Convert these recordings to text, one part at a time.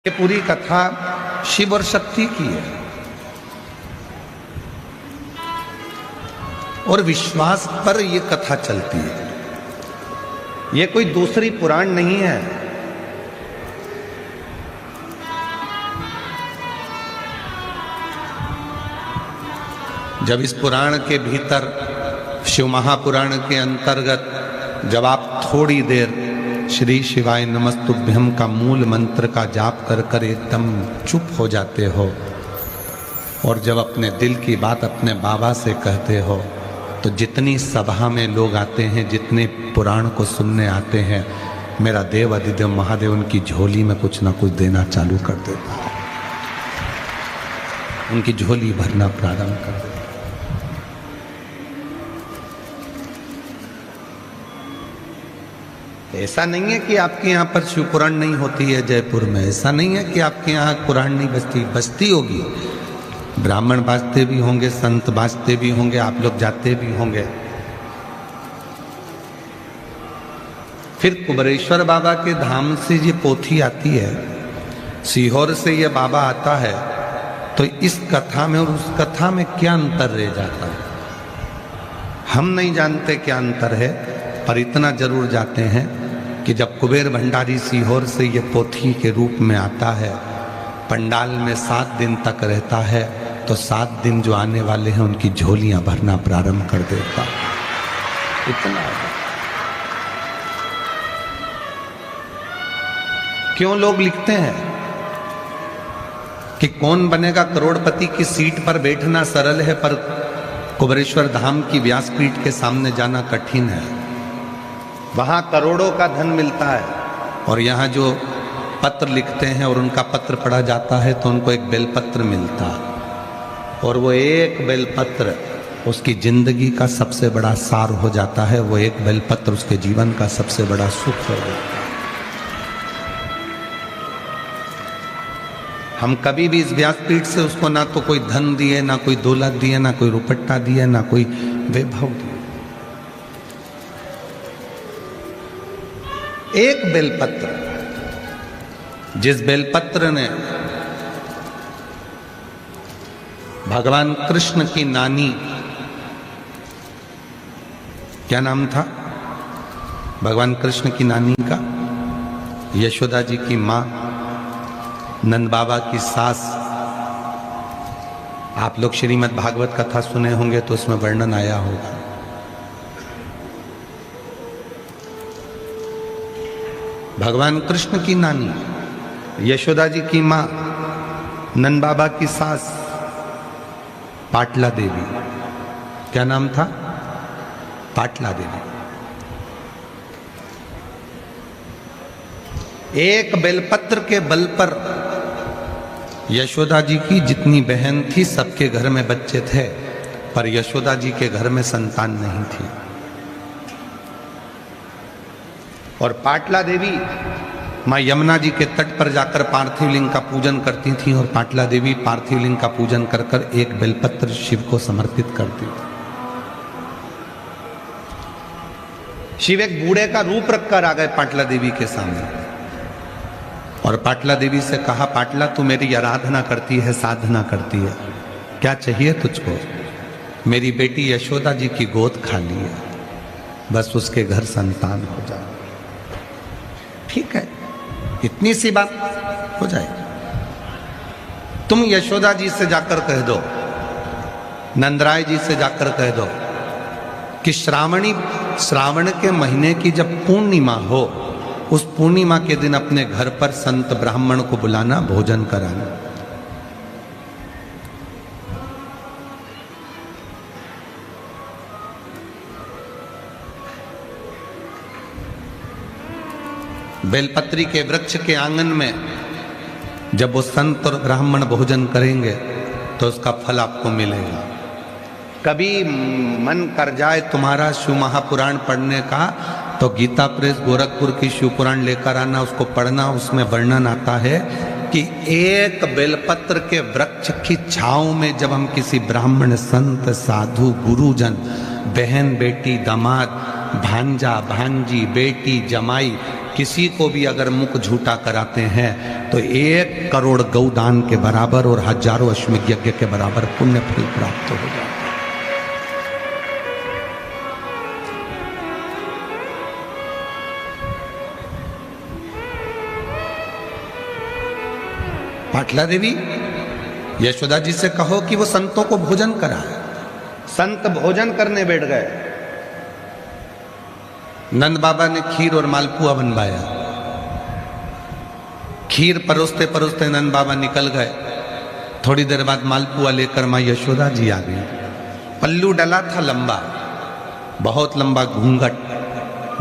ये पूरी कथा शिव और शक्ति की है और विश्वास पर ये कथा चलती है। ये कोई दूसरी पुराण नहीं है। जब इस पुराण के भीतर शिव महापुराण के अंतर्गत जब आप थोड़ी देर श्री शिवाय नमस्तुभ्यम का मूल मंत्र का जाप कर कर एकदम चुप हो जाते हो और जब अपने दिल की बात अपने बाबा से कहते हो तो जितनी सभा में लोग आते हैं, जितने पुराण को सुनने आते हैं, मेरा देव अधिदेव महादेव उनकी झोली में कुछ ना कुछ देना चालू कर देता है, उनकी झोली भरना प्रारंभ कर देता है। ऐसा नहीं है कि आपके यहाँ पर शिव पुराण नहीं होती है जयपुर में, ऐसा नहीं है कि आपके यहाँ पुराण नहीं बजती होगी। ब्राह्मण बाजते भी होंगे, संत बाजते भी होंगे, आप लोग जाते भी होंगे। फिर कुबरेश्वर बाबा के धाम से ये पोथी आती है, सीहोर से ये बाबा आता है, तो इस कथा में और उस कथा में क्या अंतर रह जाता है हम नहीं जानते क्या अंतर है, पर इतना जरूर जाते हैं कि जब कुबेर भंडारी सीहोर से ये पोथी के रूप में आता है, पंडाल में 7 दिन तक रहता है, तो 7 दिन जो आने वाले हैं उनकी झोलियां भरना प्रारंभ कर देता। इतना क्यों लोग लिखते हैं कि कौन बनेगा करोड़पति की सीट पर बैठना सरल है, पर कुबरेश्वर धाम की व्यासपीठ के सामने जाना कठिन है। वहां करोड़ों का धन मिलता है और यहाँ जो पत्र लिखते हैं और उनका पत्र पढ़ा जाता है तो उनको एक बेलपत्र मिलता है, और वो एक बेलपत्र उसकी जिंदगी का सबसे बड़ा सार हो जाता है। वो एक बेलपत्र उसके जीवन का सबसे बड़ा सुख हो जाता है। हम कभी भी इस व्यासपीठ से उसको ना तो कोई धन दिए, ना कोई दौलत दिए, ना कोई रुपट्टा दिए, ना कोई वैभव दिए। एक बेलपत्र, जिस बेलपत्र ने भगवान कृष्ण की नानी, क्या नाम था भगवान कृष्ण की नानी का, यशोदा जी की मां, नंद बाबा की सास, आप लोग श्रीमद् भागवत कथा सुने होंगे तो उसमें वर्णन आया होगा। भगवान कृष्ण की नानी, यशोदा जी की मां, नंद बाबा की सास, पाटला देवी, क्या नाम था, पाटला देवी। एक बेलपत्र के बल पर यशोदा जी की जितनी बहन थी सबके घर में बच्चे थे, पर यशोदा जी के घर में संतान नहीं थी। और पाटला देवी माँ यमुना जी के तट पर जाकर पार्थिव लिंग का पूजन करती थी, और पाटला देवी पार्थिव लिंग का पूजन कर कर एक बेलपत्र शिव को समर्पित करती थी। शिव एक बूढ़े का रूप रखकर आ गए पाटला देवी के सामने और पाटला देवी से कहा, पाटला तू मेरी आराधना करती है, साधना करती है, क्या चाहिए तुझको? मेरी बेटी यशोदा जी की गोद खाली है, बस उसके घर संतान हो जाए। ठीक है, इतनी सी बात हो जाएगी। तुम यशोदा जी से जाकर कह दो, नंदराय जी से जाकर कह दो कि श्रावण के महीने की जब पूर्णिमा हो, उस पूर्णिमा के दिन अपने घर पर संत ब्राह्मण को बुलाना, भोजन कराना। बेलपत्री के वृक्ष के आंगन में जब वो संत और ब्राह्मण भोजन करेंगे तो उसका फल आपको मिलेगा। कभी मन कर जाए तुम्हारा शिव महापुराण पढ़ने का तो गीता प्रेस गोरखपुर की शिव पुराण लेकर आना, उसको पढ़ना। उसमें वर्णन आता है कि एक बेलपत्र के वृक्ष की छांव में जब हम किसी ब्राह्मण, संत, साधु, गुरुजन, बहन, बेटी, दामाद, भांजा, भांजी, बेटी, जमाई किसी को भी अगर मुख झूठा कराते हैं तो 1 करोड़ गौदान के बराबर और हजारों अश्वमेध यज्ञ के बराबर पुण्य फल प्राप्त हो जाता है। पाटला देवी, यशोदा जी से कहो कि वो संतों को भोजन कराए। संत भोजन करने बैठ गए। नंद बाबा ने खीर और मालपुआ बनवाया। खीर परोसते परोसते नंद बाबा निकल गए। थोड़ी देर बाद मालपुआ लेकर मां यशोदा जी आ गई। पल्लू डला था लंबा, बहुत लंबा घूंघट,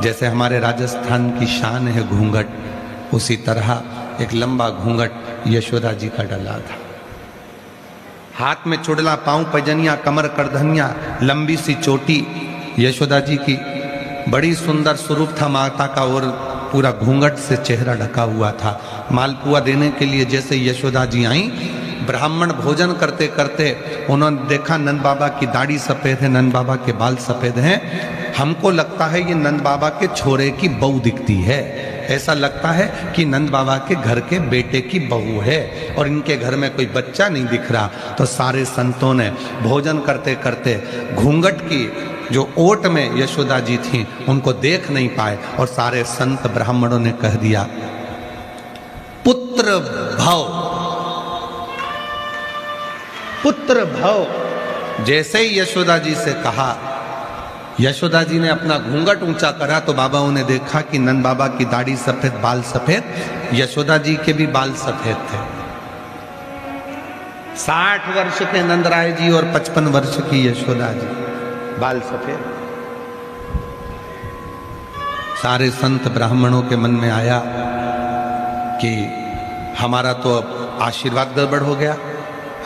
जैसे हमारे राजस्थान की शान है घूंघट, उसी तरह एक लंबा घूंघट यशोदा जी का डला था। हाथ में चुड़ला, पांव पैजनिया, कमर करधनिया, लंबी सी चोटी यशोदा जी की। बड़ी सुंदर स्वरूप था माता का और पूरा घूंघट से चेहरा ढका हुआ था। मालपुआ देने के लिए जैसे यशोदा जी आई, ब्राह्मण भोजन करते करते उन्होंने देखा नंद बाबा की दाढ़ी सफेद है, नंद बाबा के बाल सफेद हैं। हमको लगता है ये नंद बाबा के छोरे की बहू दिखती है, ऐसा लगता है कि नंद बाबा के घर के बेटे की बहू है और इनके घर में कोई बच्चा नहीं दिख रहा। तो सारे संतों ने भोजन करते करते घूंघट की जो ओट में यशोदा जी थी उनको देख नहीं पाए और सारे संत ब्राह्मणों ने कह दिया पुत्र भव, पुत्र भव। जैसे ही यशोदा जी से कहा, यशोदा जी ने अपना घूंघट ऊंचा करा तो बाबाओं ने देखा कि नंद बाबा की दाढ़ी सफेद, बाल सफेद, यशोदा जी के भी बाल सफेद थे। 60 वर्ष के नंदराय जी और 55 वर्ष की यशोदा जी, बाल सफेद। सारे संत ब्राह्मणों के मन में आया कि हमारा तो अब आशीर्वाद गड़बड़ हो गया,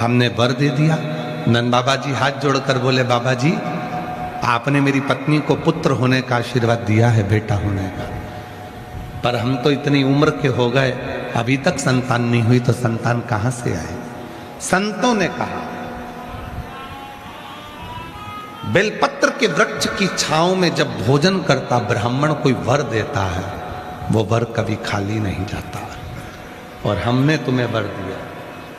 हमने वर दे दिया। नंद बाबा जी हाथ जोड़कर बोले, बाबा जी आपने मेरी पत्नी को पुत्र होने का आशीर्वाद दिया है, बेटा होने का, पर हम तो इतनी उम्र के हो गए, अभी तक संतान नहीं हुई, तो संतान कहां से आए। संतों ने कहा बेलपत्र के वृक्ष की छांव में जब भोजन करता ब्राह्मण कोई वर देता है, वो वर कभी खाली नहीं जाता, और हमने तुम्हें वर दिया।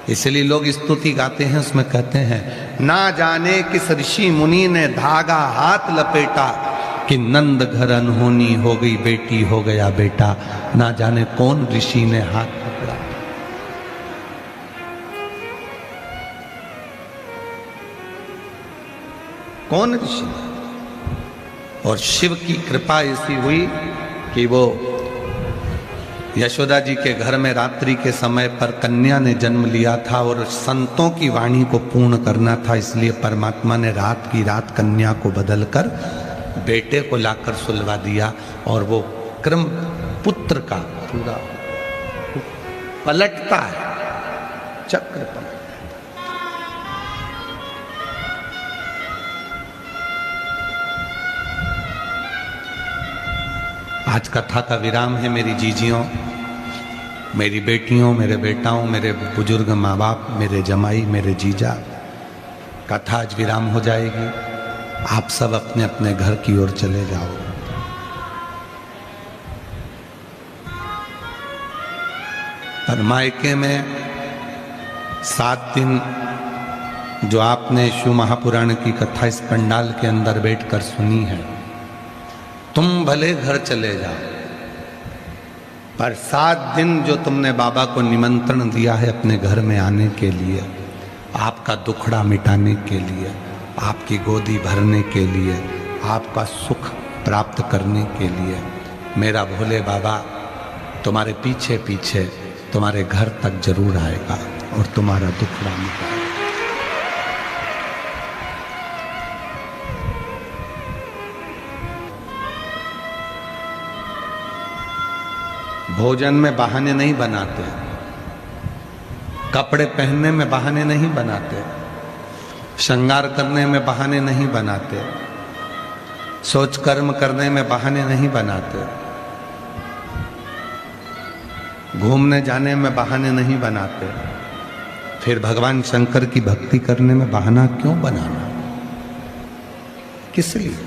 इसलिए लोग स्तुति गाते हैं, उसमें कहते हैं ना जाने किस ऋषि मुनि ने धागा हाथ लपेटा कि नंद घर अनहोनी हो गई बेटी, हो गया बेटा। ना जाने कौन ऋषि ने हाथ पकड़ा। कौन ऋषि? और शिव की कृपा ऐसी हुई कि वो यशोदा जी के घर में रात्रि के समय पर कन्या ने जन्म लिया था और संतों की वाणी को पूर्ण करना था, इसलिए परमात्मा ने रात की रात कन्या को बदलकर बेटे को लाकर सुलवा दिया और वो क्रम पुत्र का पूरा पलटता है, चक्र पलटता है। आज कथा का विराम है मेरी जीजियों, मेरी बेटियों, मेरे बेटाओं, मेरे बुजुर्ग माँ बाप, मेरे जमाई, मेरे जीजा। कथा आज विराम हो जाएगी, आप सब अपने अपने घर की ओर चले जाओ। पर मायके में 7 दिन जो आपने शिव महापुराण की कथा इस पंडाल के अंदर बैठकर सुनी है, तुम भले घर चले जाओ, पर 7 दिन जो तुमने बाबा को निमंत्रण दिया है अपने घर में आने के लिए, आपका दुखड़ा मिटाने के लिए, आपकी गोदी भरने के लिए, आपका सुख प्राप्त करने के लिए, मेरा भोले बाबा तुम्हारे पीछे पीछे तुम्हारे घर तक जरूर आएगा और तुम्हारा दुखड़ा मिटाएगा। भोजन में बहाने नहीं बनाते, कपड़े पहनने में बहाने नहीं बनाते, श्रृंगार करने में बहाने नहीं बनाते, सोच कर्म करने में बहाने नहीं बनाते, घूमने जाने में बहाने नहीं बनाते। फिर भगवान शंकर की भक्ति करने में बहाना क्यों बनाना? किस लिए?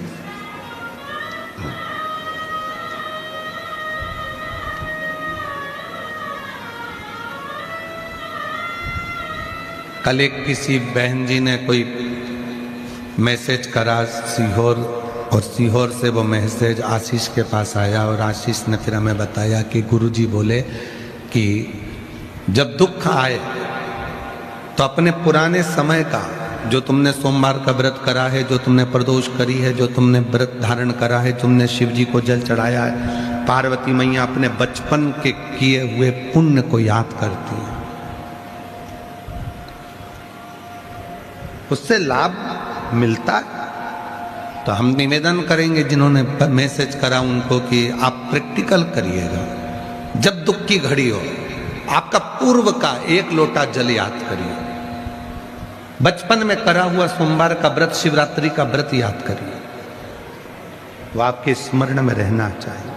कल एक किसी बहन जी ने कोई मैसेज करा सीहोर, और सीहोर से वो मैसेज आशीष के पास आया और आशीष ने फिर हमें बताया कि गुरुजी बोले कि जब दुख आए तो अपने पुराने समय का, जो तुमने सोमवार का व्रत करा है, जो तुमने प्रदोष करी है, जो तुमने व्रत धारण करा है, तुमने शिव जी को जल चढ़ाया है, पार्वती मैया अपने बचपन के किए हुए पुण्य को याद करती है, उससे लाभ मिलता है। तो हम निवेदन करेंगे जिन्होंने मैसेज करा उनको कि आप प्रैक्टिकल करिएगा। जब दुख की घड़ी हो, आपका पूर्व का एक लोटा जल याद करिए, बचपन में करा हुआ सोमवार का व्रत, शिवरात्रि का व्रत याद करिए, वो आपके स्मरण में रहना चाहिए।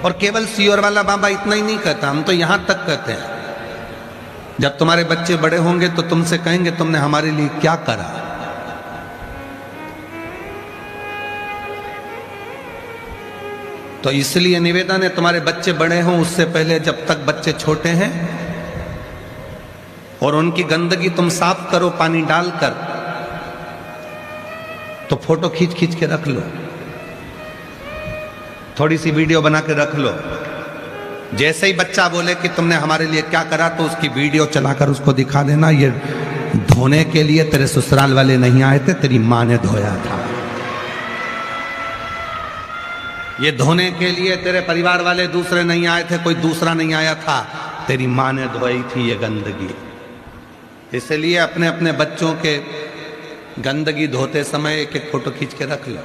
और केवल सीहोर वाला बाबा इतना ही नहीं कहता, हम तो यहां तक कहते हैं, जब तुम्हारे बच्चे बड़े होंगे तो तुमसे कहेंगे तुमने हमारे लिए क्या करा। तो इसलिए निवेदन है, तुम्हारे बच्चे बड़े हों उससे पहले, जब तक बच्चे छोटे हैं, और उनकी गंदगी तुम साफ करो पानी डालकर, तो फोटो खींच खींच के रख लो, थोड़ी सी वीडियो बना के रख लो। जैसे ही बच्चा बोले कि तुमने हमारे लिए क्या करा, तो उसकी वीडियो चलाकर उसको दिखा देना, ये धोने के लिए तेरे ससुराल वाले नहीं आए थे, तेरी माँ ने धोया था। ये धोने के लिए तेरे परिवार वाले दूसरे नहीं आए थे, कोई दूसरा नहीं आया था, तेरी माँ ने धोई थी ये गंदगी। इसलिए अपने अपने बच्चों के गंदगी धोते समय एक एक फोटो खींच के रख लो।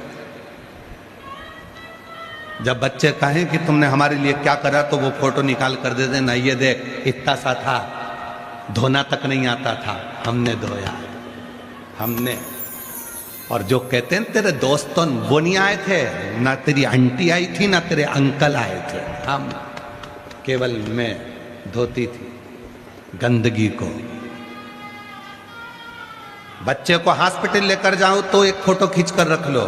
जब बच्चे कहें कि तुमने हमारे लिए क्या करा, तो वो फोटो निकाल कर दे देना, ये देख इतना सा था, धोना तक नहीं आता था, हमने धोया, हमने। और जो कहते हैं तेरे दोस्तों वो नहीं आए थे, ना तेरी आंटी आई थी, ना तेरे अंकल आए थे, हम केवल मैं धोती थी गंदगी को। बच्चे को हॉस्पिटल लेकर जाओ तो एक फोटो खींच कर रख लो,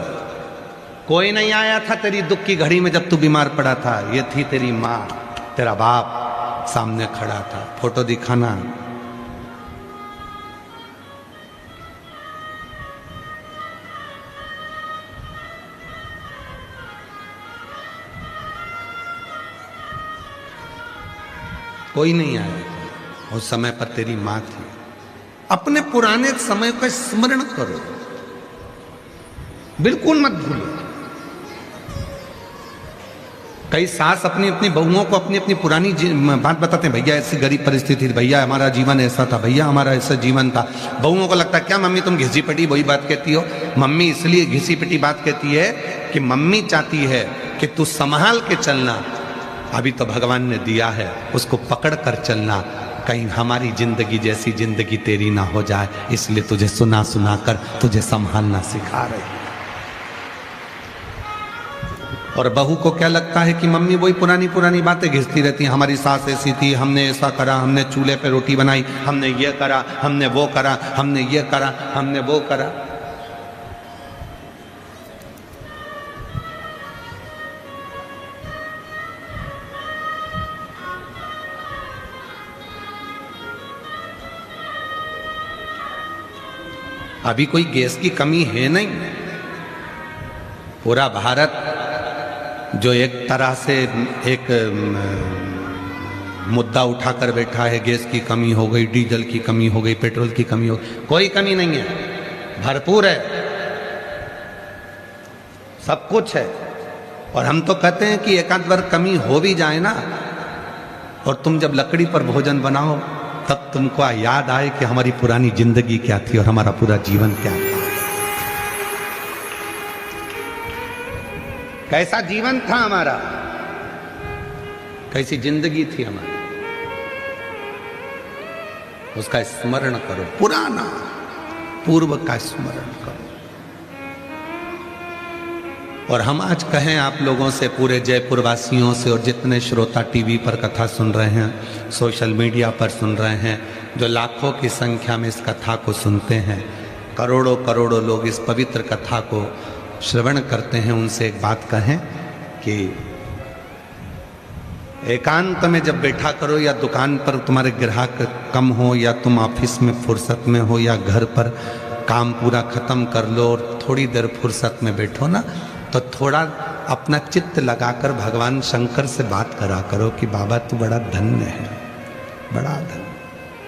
कोई नहीं आया था तेरी दुख की घड़ी में जब तू बीमार पड़ा था, ये थी तेरी माँ, तेरा बाप सामने खड़ा था, फोटो दिखाना। कोई नहीं आया, उस समय पर तेरी माँ थी। अपने पुराने समय का स्मरण करो, बिल्कुल मत भूलो। कई सास अपनी अपनी बहुओं को अपनी अपनी पुरानी बात बताते हैं, भैया ऐसी गरीब परिस्थिति थी, भैया हमारा जीवन ऐसा था, भैया हमारा ऐसा जीवन था। बहुओं को लगता है क्या मम्मी तुम घिसी पिटी वही बात कहती हो। मम्मी इसलिए घिसी पिटी बात कहती है कि मम्मी चाहती है कि तू संभाल के चलना, अभी तो भगवान ने दिया है, उसको पकड़ कर चलना, कहीं हमारी जिंदगी जैसी जिंदगी तेरी ना हो जाए, इसलिए तुझे सुना सुना कर तुझे संभालना सिखा रही। और बहू को क्या लगता है कि मम्मी वही पुरानी पुरानी बातें घिसती रहती हैं, हमारी सास ऐसी थी, हमने ऐसा करा, हमने चूल्हे पे रोटी बनाई, हमने ये करा, हमने वो करा, हमने ये करा, हमने वो करा। अभी कोई गैस की कमी है नहीं, पूरा भारत जो एक तरह से एक मुद्दा उठाकर बैठा है, गैस की कमी हो गई, डीजल की कमी हो गई, पेट्रोल की कमी हो गई, कोई कमी नहीं है, भरपूर है, सब कुछ है। और हम तो कहते हैं कि एकांत बार कमी हो भी जाए ना, और तुम जब लकड़ी पर भोजन बनाओ तब तुमको याद आए कि हमारी पुरानी जिंदगी क्या थी और हमारा पूरा जीवन क्या था, कैसा जीवन था हमारा, कैसी जिंदगी थी हमारी, उसका स्मरण करो, पुराना पूर्व का स्मरण करो। और हम आज कहें आप लोगों से, पूरे जयपुर वासियों से, और जितने श्रोता टीवी पर कथा सुन रहे हैं, सोशल मीडिया पर सुन रहे हैं, जो लाखों की संख्या में इस कथा को सुनते हैं, करोड़ों करोड़ों लोग इस पवित्र कथा को श्रवण करते हैं, उनसे एक बात कहें कि एकांत में जब बैठा करो, या दुकान पर तुम्हारे ग्राहक कम हो, या तुम ऑफिस में फुर्सत में हो, या घर पर काम पूरा खत्म कर लो और थोड़ी देर फुर्सत में बैठो ना, तो थोड़ा अपना चित्त लगाकर भगवान शंकर से बात करा करो कि बाबा तू बड़ा धन्य है, बड़ा धन्य,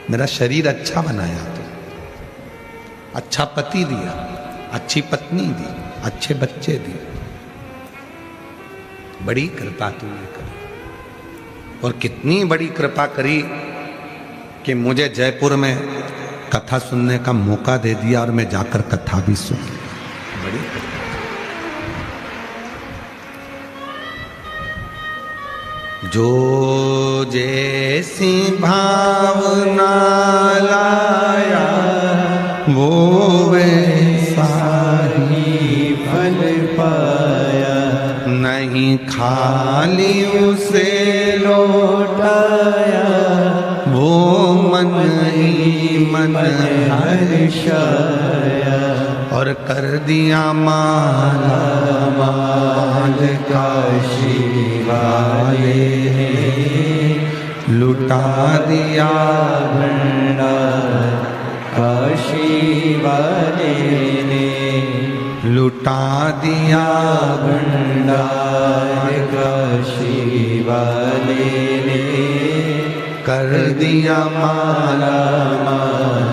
मेरा शरीर अच्छा बनाया तू, अच्छा पति दिया, अच्छी पत्नी दी, अच्छे बच्चे दिए, बड़ी कृपा तूने करी। और कितनी बड़ी कृपा करी कि मुझे जयपुर में कथा सुनने का मौका दे दिया और मैं जाकर कथा भी सुन ली। बड़ी कृपा। जो जैसी भावना लाया वो वैसा ही फल पाया, नहीं खाली उसे लौटाया, वो मन ही मन हर्षाया, और कर दिया माला माल काशी वाले ने, लुटा दिया भंडार काशी वाले ने, लुटा दिया भंडार काशी वाले ने, कर दिया माला माल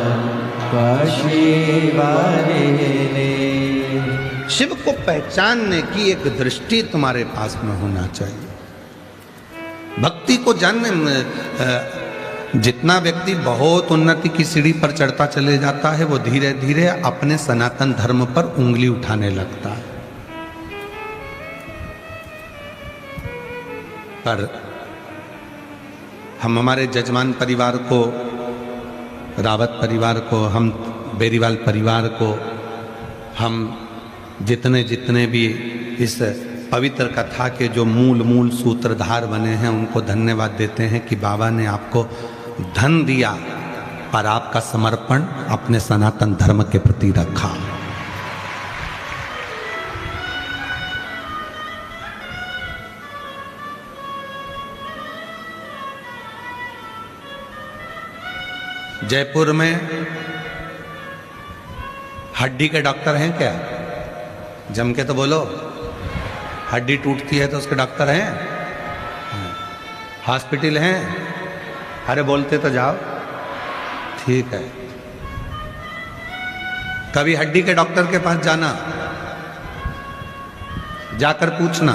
काशी वाले ने। शिव को पहचानने की एक दृष्टि तुम्हारे पास में होना चाहिए। भक्ति को जानने में जितना व्यक्ति बहुत उन्नति की सीढ़ी पर चढ़ता चले जाता है, वो धीरे धीरे अपने सनातन धर्म पर उंगली उठाने लगता है। पर हम हमारे जजमान परिवार को, रावत परिवार को, हम बेरीवाल परिवार को, हम जितने जितने भी इस पवित्र कथा के जो मूल सूत्रधार बने हैं, उनको धन्यवाद देते हैं कि बाबा ने आपको धन दिया पर आपका समर्पण अपने सनातन धर्म के प्रति रखा। जयपुर में हड्डी के डॉक्टर हैं क्या? जम के तो बोलो। हड्डी टूटती है तो उसके डॉक्टर हैं, हॉस्पिटल हैं? अरे बोलते तो जाओ। ठीक है, कभी हड्डी के डॉक्टर के पास जाना, जाकर पूछना,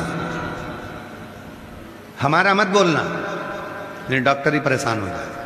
हमारा मत बोलना, नहीं डॉक्टर ही परेशान हो जाए।